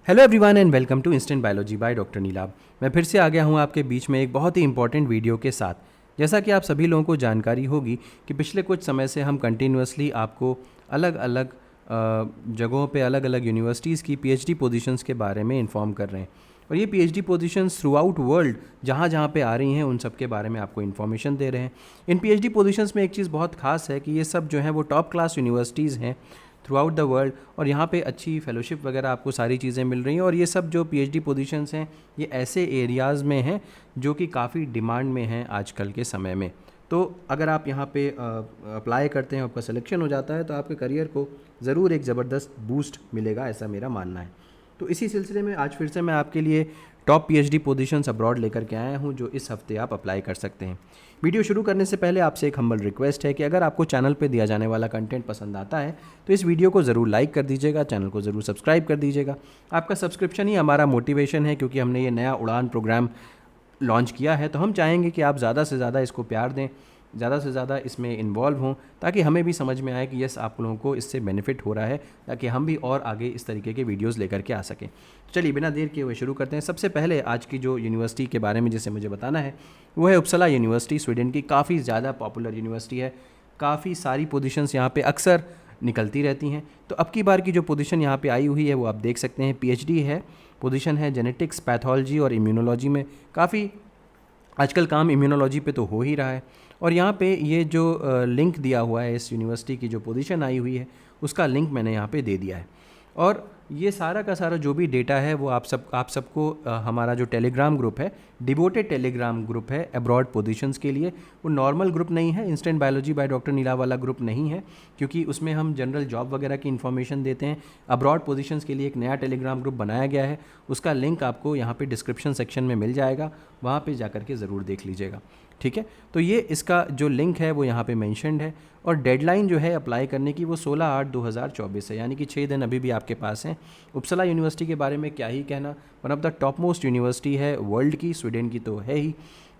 Hello everyone and welcome to instant biology by doctor Neelabh. मैं फिर से आ गया हूँ आपके बीच में एक बहुत ही इंपॉर्टेंट वीडियो के साथ। जैसा कि आप सभी लोगों को जानकारी होगी कि पिछले कुछ समय से हम कंटिन्यूअसली आपको अलग अलग जगहों पे अलग अलग यूनिवर्सिटीज़ की पीएचडी पोजीशंस के बारे में इन्फॉर्म कर रहे हैं। और ये PhD positions through out world जहाँ जहाँ पे आ रही हैं उन सब के बारे में आपको इन्फॉर्मेशन दे रहे हैं। इन पीएचडी पोजीशंस में एक चीज़ बहुत खास है कि ये सब जो हैं वो टॉप क्लास यूनिवर्सिटीज़ हैं थ्रू आउट द वर्ल्ड, और यहाँ पे अच्छी फेलोशिप वगैरह आपको सारी चीज़ें मिल रही हैं। और ये सब जो पीएचडी पोजीशंस हैं ये ऐसे एरियाज़ में हैं जो कि काफ़ी डिमांड में हैं आजकल के समय में। तो अगर आप यहाँ पे अप्लाई करते हैं, आपका सिलेक्शन हो जाता है, तो आपके करियर को ज़रूर एक ज़बरदस्त बूस्ट मिलेगा, ऐसा मेरा मानना है। तो इसी सिलसिले में आज फिर से मैं आपके लिए टॉप पीएचडी पोजीशंस अब्रॉड लेकर के आया हूँ जो इस हफ्ते आप अप्लाई कर सकते हैं। वीडियो शुरू करने से पहले आपसे एक हम्बल रिक्वेस्ट है कि अगर आपको चैनल पे दिया जाने वाला कंटेंट पसंद आता है तो इस वीडियो को ज़रूर लाइक कर दीजिएगा, चैनल को ज़रूर सब्सक्राइब कर दीजिएगा। आपका सब्सक्रिप्शन ही हमारा मोटिवेशन है, क्योंकि हमने ये नया उड़ान प्रोग्राम लॉन्च किया है, तो हम चाहेंगे कि आप ज़्यादा से ज़्यादा इसको प्यार दें, ज़्यादा से ज़्यादा इसमें इन्वॉल्व हों, ताकि हमें भी समझ में आए कि यस आप लोगों को इससे बेनिफिट हो रहा है, ताकि हम भी और आगे इस तरीके के वीडियोस लेकर के आ सकें। चलिए बिना देर किए हुए शुरू करते हैं। सबसे पहले आज की जो यूनिवर्सिटी के बारे में जिसे मुझे बताना है वो है उपसला यूनिवर्सिटी। स्वीडन की काफ़ी ज़्यादा पॉपुलर यूनिवर्सिटी है, काफ़ी सारी पोजीशंस यहाँ पे अक्सर निकलती रहती हैं। तो अब की बार की जो पोजीशन यहाँ पे आई हुई है वो आप देख सकते हैं, पीएचडी है, पोजीशन है जेनेटिक्स, पैथोलॉजी और इम्यूनोलॉजी में। काफ़ी आजकल काम इम्यूनोलॉजी पे तो हो ही रहा है। और यहाँ पे ये जो लिंक दिया हुआ है, इस यूनिवर्सिटी की जो पोजीशन आई हुई है उसका लिंक मैंने यहाँ पे दे दिया है। और ये सारा का सारा जो भी डेटा है वो आप सबको हमारा जो टेलीग्राम ग्रुप है, डिवोटेड टेलीग्राम ग्रुप है अब्रॉड पोजीशंस के लिए, वो नॉर्मल ग्रुप नहीं है, instant biology by doctor Neelabh वाला ग्रुप नहीं है, क्योंकि उसमें हम जनरल जॉब वगैरह की इन्फॉर्मेशन देते हैं। अब्रॉड पोजीशंस के लिए एक नया टेलीग्राम ग्रुप बनाया गया है, उसका लिंक आपको यहाँ पे डिस्क्रिप्शन सेक्शन में मिल जाएगा, वहाँ पे जा कर के ज़रूर देख लीजिएगा। ठीक है, तो ये इसका जो लिंक है वो यहाँ पे मेंशन्ड है। और डेडलाइन जो है अप्लाई करने की वो 16/8/2024 है, यानी कि 6 दिन अभी भी आपके पास हैं। उपसला यूनिवर्सिटी के बारे में क्या ही कहना, one of the top most university है वर्ल्ड की, स्वीडन की तो है ही।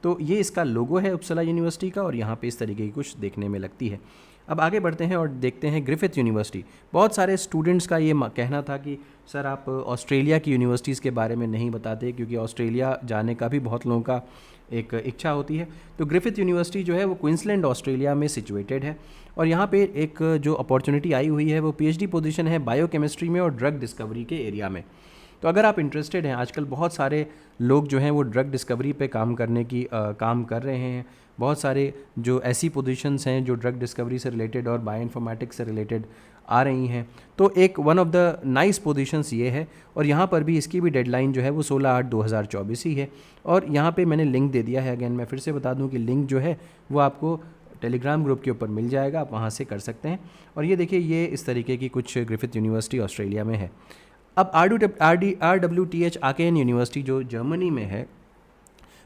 तो ये इसका लोगो है उपसला यूनिवर्सिटी का, और यहाँ पे इस तरीके की कुछ देखने में लगती है। अब आगे बढ़ते हैं और देखते हैं ग्रिफिथ यूनिवर्सिटी। बहुत सारे स्टूडेंट्स का ये कहना था कि सर आप ऑस्ट्रेलिया की यूनिवर्सिटीज़ के बारे में नहीं बताते, क्योंकि ऑस्ट्रेलिया जाने का भी बहुत लोगों का एक इच्छा होती है। तो ग्रिफिथ यूनिवर्सिटी जो है वो क्वींसलैंड ऑस्ट्रेलिया में सिचुएटेड है, और यहाँ पे एक जो अपॉर्चुनिटी आई हुई है वो पीएचडी पोजीशन है बायोकेमिस्ट्री में और ड्रग डिस्कवरी के एरिया में। तो अगर आप इंटरेस्टेड हैं, आजकल बहुत सारे लोग जो हैं वो ड्रग डिस्कवरी पे काम करने की काम कर रहे हैं। बहुत सारे जो ऐसी पोजीशंस हैं जो ड्रग डिस्कवरी से रिलेटेड और बायोइन्फॉर्मेटिक्स से रिलेटेड आ रही हैं, तो एक one of the nice positions ये है। और यहाँ पर भी इसकी भी डेडलाइन जो है वो 16/8/2024 ही है। और यहाँ पे मैंने लिंक दे दिया है, अगेन मैं फिर से बता दूँ कि लिंक जो है वो आपको टेलीग्राम ग्रुप के ऊपर मिल जाएगा, आप वहाँ से कर सकते हैं। और ये देखिए, ये इस तरीके की कुछ ग्रिफिथ यूनिवर्सिटी ऑस्ट्रेलिया में है। अब RWTH आकेन यूनिवर्सिटी जो जर्मनी में है,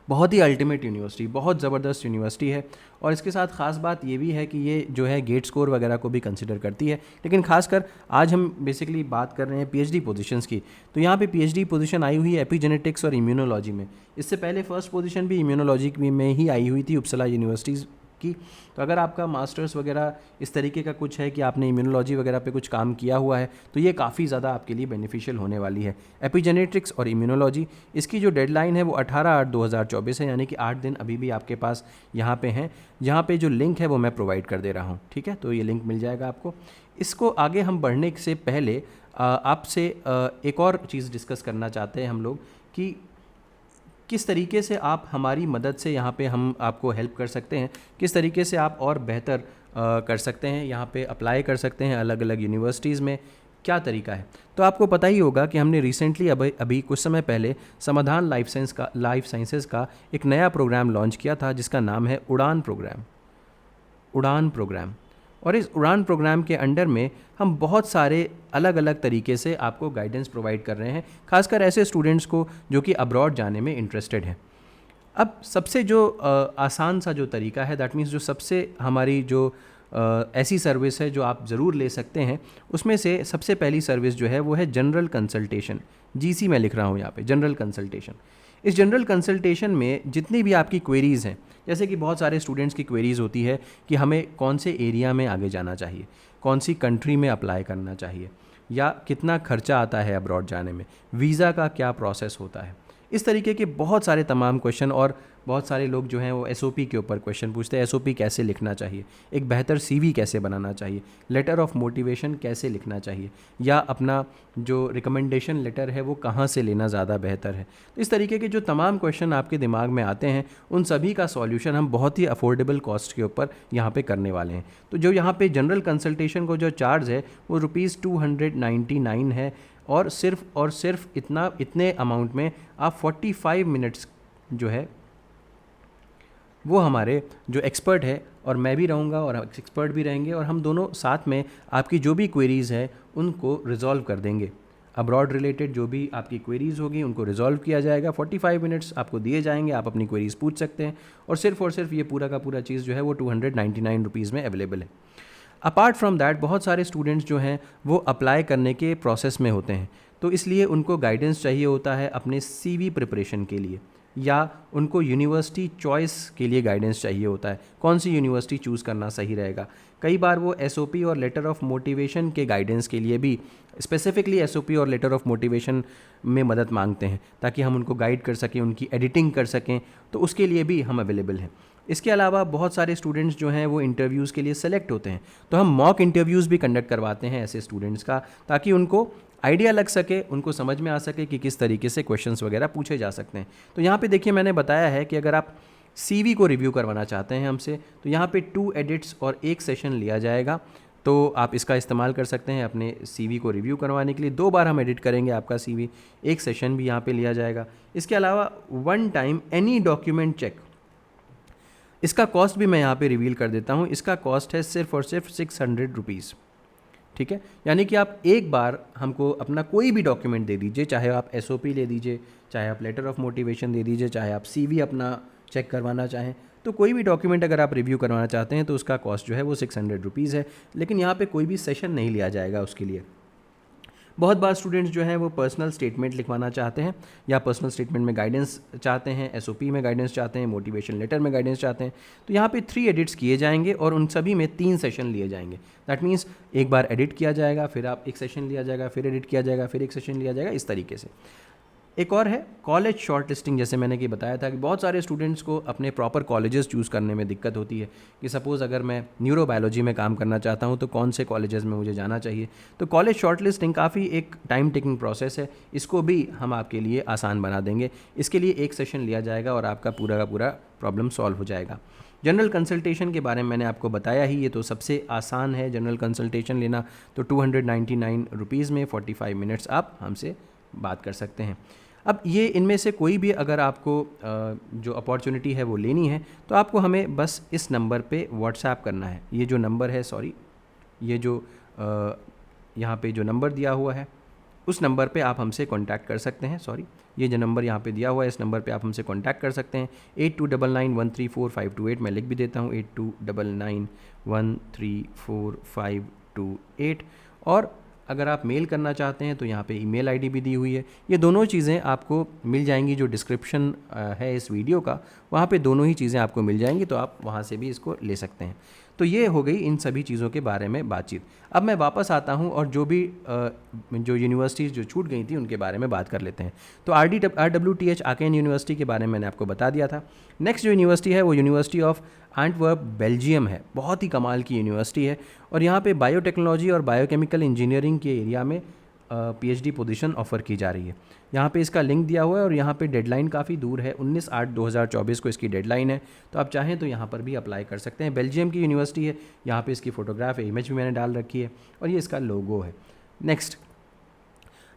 बहुत ही अल्टीमेट यूनिवर्सिटी, बहुत ज़बरदस्त यूनिवर्सिटी है। और इसके साथ ख़ास बात ये भी है कि ये जो है गेट स्कोर वगैरह को भी कंसिडर करती है। लेकिन खासकर आज हम बेसिकली बात कर रहे हैं पीएचडी पोजीशंस की। तो यहाँ पे पीएचडी पोजीशन आई हुई है एपिजेनेटिक्स और इम्यूनोलॉजी में। इससे पहले फर्स्ट पोजीशन भी इम्यूनोलॉजी में ही आई हुई थी उपसला यूनिवर्सिटीज़ की। तो अगर आपका मास्टर्स वगैरह इस तरीके का कुछ है कि आपने इम्यूनोलॉजी वगैरह पे कुछ काम किया हुआ है, तो ये काफ़ी ज़्यादा आपके लिए बेनिफिशियल होने वाली है। एपिजेनेटिक्स और इम्यूनोलॉजी, इसकी जो डेडलाइन है वो 18/8/2024 है, यानी कि 8 दिन अभी भी आपके पास यहाँ पे हैं। यहाँ पे जो लिंक है वो मैं प्रोवाइड कर दे रहा हूँ, ठीक है, तो ये लिंक मिल जाएगा आपको। इसको आगे हम बढ़ने से पहले आपसे एक और चीज़ डिस्कस करना चाहते हैं हम लोग कि किस तरीके से आप हमारी मदद से यहाँ पे हम आपको हेल्प कर सकते हैं, किस तरीके से आप और बेहतर कर सकते हैं, यहाँ पे अप्लाई कर सकते हैं अलग अलग यूनिवर्सिटीज़ में, क्या तरीका है। तो आपको पता ही होगा कि हमने रिसेंटली अभी कुछ समय पहले समाधान लाइफ साइंसेज़ का एक नया प्रोग्राम लॉन्च किया था जिसका नाम है उड़ान प्रोग्राम। और इस उड़ान प्रोग्राम के अंडर में हम बहुत सारे अलग अलग तरीके से आपको गाइडेंस प्रोवाइड कर रहे हैं, खासकर ऐसे स्टूडेंट्स को जो कि अब्रॉड जाने में इंटरेस्टेड हैं। अब सबसे जो आसान सा जो तरीका है, दैट मीन्स जो सबसे हमारी जो ऐसी सर्विस है जो आप ज़रूर ले सकते हैं, उसमें से सबसे पहली सर्विस जो है वो है जनरल कंसल्टेशन। जीसी मैं लिख रहा हूँ यहाँ पे, जनरल कंसल्टेशन। इस जनरल कंसल्टेशन में जितनी भी आपकी क्वेरीज़ हैं, जैसे कि बहुत सारे स्टूडेंट्स की क्वेरीज़ होती है कि हमें कौन से एरिया में आगे जाना चाहिए, कौन सी कंट्री में अप्लाई करना चाहिए, या कितना खर्चा आता है अब्रॉड जाने में, वीज़ा का क्या प्रोसेस होता है। इस तरीके के बहुत सारे तमाम क्वेश्चन, और बहुत सारे लोग जो हैं वो एसओपी के ऊपर क्वेश्चन पूछते हैं। एसओपी कैसे लिखना चाहिए, एक बेहतर सीवी कैसे बनाना चाहिए, लेटर ऑफ मोटिवेशन कैसे लिखना चाहिए, या अपना जो रिकमेंडेशन लेटर है वो कहाँ से लेना ज़्यादा बेहतर है। तो इस तरीके के जो तमाम क्वेश्चन आपके दिमाग में आते हैं, उन सभी का सॉल्यूशन हम बहुत ही अफोर्डेबल कॉस्ट के ऊपर यहाँ पे करने वाले हैं। तो जो यहाँ पे जनरल कंसल्टेशन को जो चार्ज है वो ₹299 है, और सिर्फ इतने अमाउंट में आप 45 मिनट्स जो है वो हमारे जो एक्सपर्ट है, और मैं भी रहूँगा और एक्सपर्ट भी रहेंगे, और हम दोनों साथ में आपकी जो भी क्वेरीज़ है उनको रिजॉल्व कर देंगे। अब्रॉड रिलेटेड जो भी आपकी क्वेरीज़ होगी उनको रिजॉल्व किया जाएगा। 45 मिनट्स आपको दिए जाएंगे, आप अपनी क्वेरीज़ पूछ सकते हैं, और सिर्फ ये पूरा का पूरा चीज़ जो है वो ₹299 में अवेलेबल है। अपार्ट फ्रॉम दैट बहुत सारे स्टूडेंट्स जो हैं वो अप्लाई करने के प्रोसेस में होते हैं, तो इसलिए उनको गाइडेंस चाहिए होता है अपने सीवी प्रिपरेशन के लिए, या उनको यूनिवर्सिटी चॉइस के लिए गाइडेंस चाहिए होता है, कौन सी यूनिवर्सिटी चूज़ करना सही रहेगा। कई बार वो एसओपी और लेटर ऑफ मोटिवेशन के गाइडेंस के लिए भी स्पेसिफिकली एसओपी और लेटर ऑफ मोटिवेशन में मदद मांगते हैं, ताकि हम उनको गाइड कर सकें, उनकी एडिटिंग कर सकें, तो उसके लिए भी हम अवेलेबल हैं। इसके अलावा बहुत सारे स्टूडेंट्स जो हैं वो इंटरव्यूज़ के लिए सेलेक्ट होते हैं, तो हम मॉक इंटरव्यूज़ भी कंडक्ट करवाते हैं ऐसे स्टूडेंट्स का, ताकि उनको आइडिया लग सके, उनको समझ में आ सके कि किस तरीके से क्वेश्चंस वगैरह पूछे जा सकते हैं। तो यहाँ पे देखिए मैंने बताया है कि अगर आप सीवी को रिव्यू करवाना चाहते हैं हमसे, तो यहाँ पे 2 एडिट्स और 1 सेशन लिया जाएगा, तो आप इसका इस्तेमाल कर सकते हैं अपने सीवी को रिव्यू करवाने के लिए। 2 बार हम एडिट करेंगे आपका सीवी, 1 सेशन भी यहाँ पे लिया जाएगा। इसके अलावा 1 टाइम एनी डॉक्यूमेंट चेक, इसका कॉस्ट भी मैं यहाँ पे रिवील कर देता हूँ। इसका कॉस्ट है सिर्फ और सिर्फ ₹600, ठीक है। यानी कि आप एक बार हमको अपना कोई भी डॉक्यूमेंट दे दीजिए, चाहे आप एसओपी ले दीजिए, चाहे आप लेटर ऑफ मोटिवेशन दे दीजिए, चाहे आप सीवी अपना चेक करवाना चाहें, तो कोई भी डॉक्यूमेंट अगर आप रिव्यू करवाना चाहते हैं तो उसका कॉस्ट जो है वो ₹600 है। लेकिन यहाँ पे कोई भी सेशन नहीं लिया जाएगा उसके लिए। बहुत बार स्टूडेंट्स जो हैं वो पर्सनल स्टेटमेंट लिखवाना चाहते हैं, या पर्सनल स्टेटमेंट में गाइडेंस चाहते हैं, एसओपी में गाइडेंस चाहते हैं, मोटिवेशन लेटर में गाइडेंस चाहते हैं, तो यहाँ पे 3 एडिट्स किए जाएंगे और उन सभी में 3 सेशन लिए जाएंगे। दैट मीन्स एक बार एडिट किया जाएगा, फिर आप एक सेशन लिया जाएगा, फिर एडिट किया जाएगा, फिर एक सेशन लिया जाएगा, इस तरीके से। एक और है कॉलेज शॉर्ट लिस्टिंग। जैसे मैंने कि बताया था कि बहुत सारे स्टूडेंट्स को अपने प्रॉपर कॉलेजेस चूज़ करने में दिक्कत होती है, कि सपोज़ अगर मैं न्यूरोबायोलॉजी में काम करना चाहता हूँ तो कौन से कॉलेजेस में मुझे जाना चाहिए। तो कॉलेज शॉर्ट लिस्टिंग काफ़ी एक टाइम टेकिंग प्रोसेस है, इसको भी हम आपके लिए आसान बना देंगे। इसके लिए एक सेशन लिया जाएगा और आपका पूरा का पूरा प्रॉब्लम सॉल्व हो जाएगा। जनरल कंसल्टेशन के बारे में मैंने आपको बताया ही, ये तो सबसे आसान है जनरल कंसल्टेशन लेना। तो ₹299 में 45 मिनट्स आप हमसे बात कर सकते हैं। अब ये इनमें से कोई भी अगर आपको जो अपॉर्चुनिटी है वो लेनी है, तो आपको हमें बस इस नंबर पे व्हाट्सएप करना है। ये जो नंबर है, ये जो यहाँ पे जो नंबर दिया हुआ है, उस नंबर पे आप हमसे कांटेक्ट कर सकते हैं। ये जो नंबर यहाँ पे दिया हुआ है, इस नंबर पे आप हमसे कांटेक्ट कर सकते हैं। 8299134528 मैं लिख भी देता हूँ, 8299134528। और अगर आप मेल करना चाहते हैं तो यहाँ पे ईमेल आईडी भी दी हुई है। ये दोनों चीज़ें आपको मिल जाएंगी, जो डिस्क्रिप्शन है इस वीडियो का, वहाँ पे दोनों ही चीज़ें आपको मिल जाएंगी, तो आप वहाँ से भी इसको ले सकते हैं। तो ये हो गई इन सभी चीज़ों के बारे में बातचीत। अब मैं वापस आता हूँ और जो भी जो यूनिवर्सिटीज़ जो छूट गई थी उनके बारे में बात कर लेते हैं। तो RWTH आकेन यूनिवर्सिटी के बारे में मैंने आपको बता दिया था। नेक्स्ट जो यूनिवर्सिटी है वो यूनिवर्सिटी ऑफ एंटवर्प बेल्जियम है। बहुत ही कमाल की यूनिवर्सिटी है, और यहाँ पे बायोटेक्नोलॉजी और बायोकेमिकल इंजीनियरिंग के एरिया में PhD पोजीशन ऑफ़र की जा रही है। यहाँ पे इसका लिंक दिया हुआ है, और यहाँ पे डेडलाइन काफ़ी दूर है, 19/8/2024 को इसकी डेडलाइन है। तो आप चाहें तो यहाँ पर भी अप्लाई कर सकते हैं। बेल्जियम की यूनिवर्सिटी है, यहाँ पे इसकी फ़ोटोग्राफ है, इमेज भी मैंने डाल रखी है, और ये इसका लोगो है। Next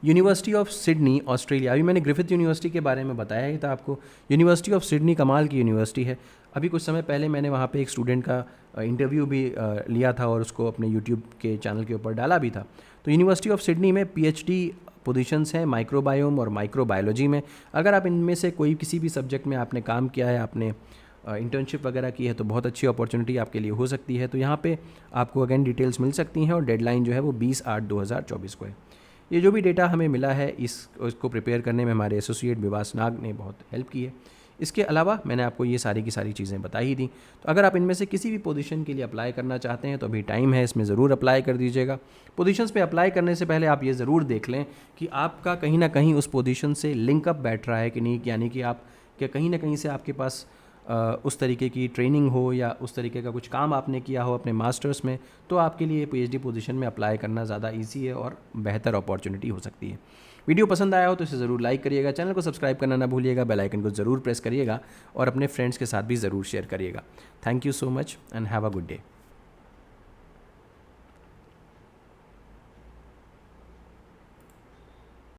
university of Sydney Australia. अभी मैंने ग्रिफिथ यूनिवर्सिटी के बारे में बताया ही था आपको। यूनिवर्सिटी ऑफ सिडनी कमाल की यूनिवर्सिटी है। अभी कुछ समय पहले मैंने वहाँ पे एक स्टूडेंट का इंटरव्यू भी लिया था और उसको अपने यूट्यूब के चैनल के ऊपर डाला भी था। तो यूनिवर्सिटी ऑफ सिडनी में PhD पोजीशंस हैं माइक्रोबायोम और माइक्रोबायोलॉजी में। अगर आप इनमें से कोई किसी भी सब्जेक्ट में आपने काम किया है, आपने इंटर्नशिप वगैरह की है, तो बहुत अच्छी अपॉर्चुनिटी आपके लिए हो सकती है। तो यहाँ पे आपको अगेन डिटेल्स मिल सकती हैं, और डेडलाइन जो है वो 20/8/2024 को है। ये जो भी डेटा हमें मिला है इसको प्रिपेयर करने में हमारे एसोसिएट विवास नाग ने बहुत हेल्प की है। इसके अलावा मैंने आपको ये सारी की सारी चीज़ें बता ही दी। तो अगर आप इनमें से किसी भी पोजीशन के लिए अप्लाई करना चाहते हैं तो अभी टाइम है, इसमें ज़रूर अप्लाई कर दीजिएगा। पोजीशंस पे अप्लाई करने से पहले आप ये ज़रूर देख लें कि आपका कहीं ना कहीं उस पोजीशन से लिंकअप बैठ रहा है कि नहीं, यानी कि आप क्या कहीं ना कहीं से आपके पास उस तरीके की ट्रेनिंग हो या उस तरीके का कुछ काम आपने किया हो अपने मास्टर्स में, तो आपके लिए पीएचडी पोजीशन में अप्लाई करना ज़्यादा इजी है और बेहतर अपॉर्चुनिटी हो सकती है। वीडियो पसंद आया हो तो इसे ज़रूर लाइक करिएगा, चैनल को सब्सक्राइब करना ना भूलिएगा, बेल आइकन को ज़रूर प्रेस करिएगा और अपने फ्रेंड्स के साथ भी ज़रूर शेयर करिएगा। Thank you so much and have a good day.